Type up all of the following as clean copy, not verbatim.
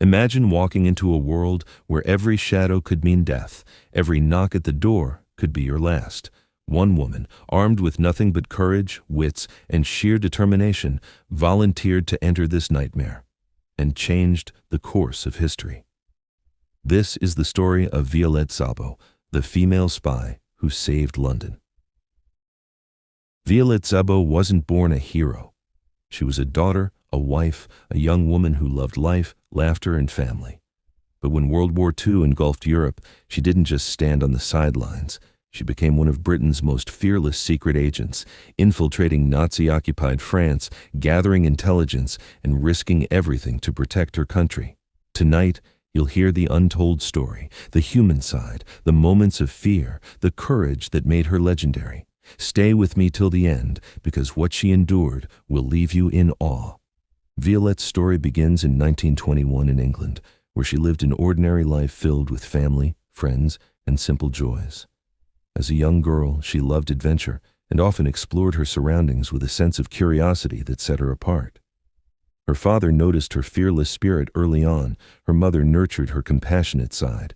Imagine walking into a world where every shadow could mean death, every knock at the door could be your last. One woman, armed with nothing but courage, wits, and sheer determination, volunteered to enter this nightmare and changed the course of history. This is the story of Violette Szabo, the female spy who saved London. Violette Szabo wasn't born a hero. She was a daughter, a wife, a young woman who loved life, laughter, and family. But when World War II engulfed Europe, she didn't just stand on the sidelines. She became one of Britain's most fearless secret agents, infiltrating Nazi-occupied France, gathering intelligence, and risking everything to protect her country. Tonight, you'll hear the untold story, the human side, the moments of fear, the courage that made her legendary. Stay with me till the end, because what she endured will leave you in awe. Violette's story begins in 1921 in England, where she lived an ordinary life filled with family, friends, and simple joys. As a young girl, she loved adventure and often explored her surroundings with a sense of curiosity that set her apart. Her father noticed her fearless spirit early on. Her mother nurtured her compassionate side.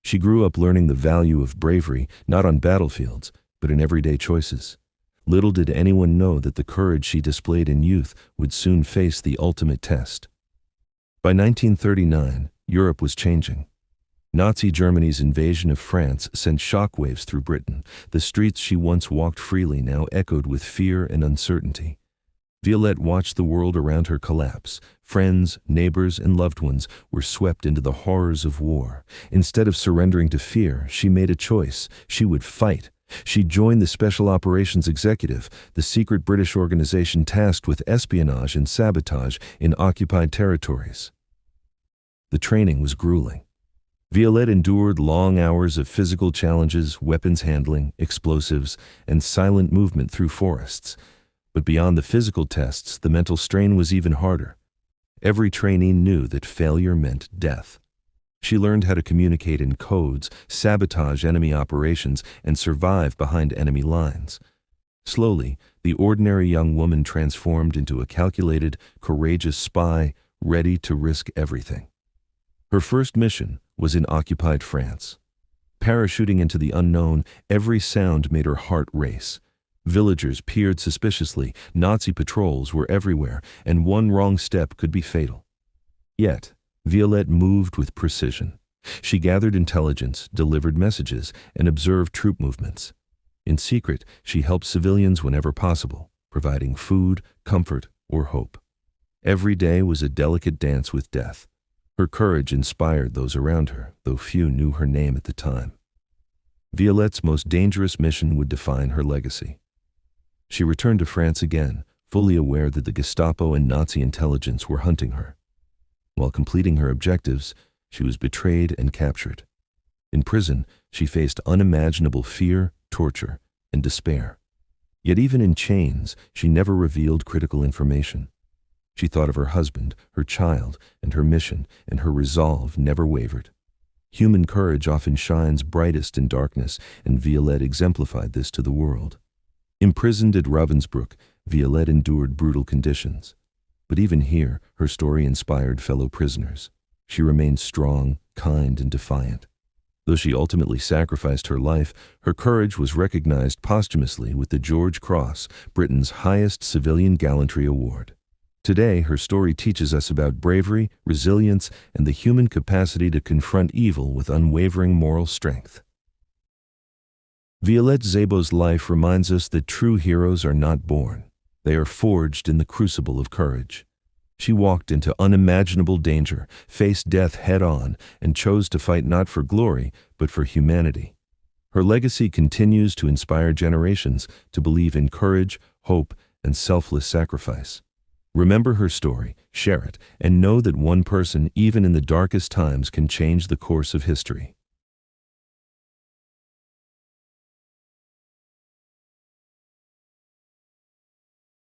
She grew up learning the value of bravery, not on battlefields, but in everyday choices. Little did anyone know that the courage she displayed in youth would soon face the ultimate test. By 1939, Europe was changing. Nazi Germany's invasion of France sent shockwaves through Britain. The streets she once walked freely now echoed with fear and uncertainty. Violette watched the world around her collapse. Friends, neighbors, and loved ones were swept into the horrors of war. Instead of surrendering to fear, she made a choice. She would fight. She joined the Special Operations Executive, the secret British organization tasked with espionage and sabotage in occupied territories. The training was grueling. Violette endured long hours of physical challenges, weapons handling, explosives, and silent movement through forests. But beyond the physical tests, the mental strain was even harder. Every trainee knew that failure meant death. She learned how to communicate in codes, sabotage enemy operations, and survive behind enemy lines. Slowly, the ordinary young woman transformed into a calculated, courageous spy, ready to risk everything. Her first mission was in occupied France. Parachuting into the unknown, every sound made her heart race. Villagers peered suspiciously, Nazi patrols were everywhere, and one wrong step could be fatal. Yet, Violette moved with precision. She gathered intelligence, delivered messages, and observed troop movements. In secret, she helped civilians whenever possible, providing food, comfort, or hope. Every day was a delicate dance with death. Her courage inspired those around her, though few knew her name at the time. Violette's most dangerous mission would define her legacy. She returned to France again, fully aware that the Gestapo and Nazi intelligence were hunting her. While completing her objectives, she was betrayed and captured. In prison, she faced unimaginable fear, torture, and despair. Yet even in chains, she never revealed critical information. She thought of her husband, her child, and her mission, and her resolve never wavered. Human courage often shines brightest in darkness, and Violette exemplified this to the world. Imprisoned at Ravensbrück, Violette endured brutal conditions. But even here, her story inspired fellow prisoners. She remained strong, kind, and defiant. Though she ultimately sacrificed her life, her courage was recognized posthumously with the George Cross, Britain's highest civilian gallantry award. Today, her story teaches us about bravery, resilience, and the human capacity to confront evil with unwavering moral strength. Violette Szabo's life reminds us that true heroes are not born. They are forged in the crucible of courage. She walked into unimaginable danger, faced death head-on, and chose to fight not for glory, but for humanity. Her legacy continues to inspire generations to believe in courage, hope, and selfless sacrifice. Remember her story, share it, and know that one person, even in the darkest times, can change the course of history.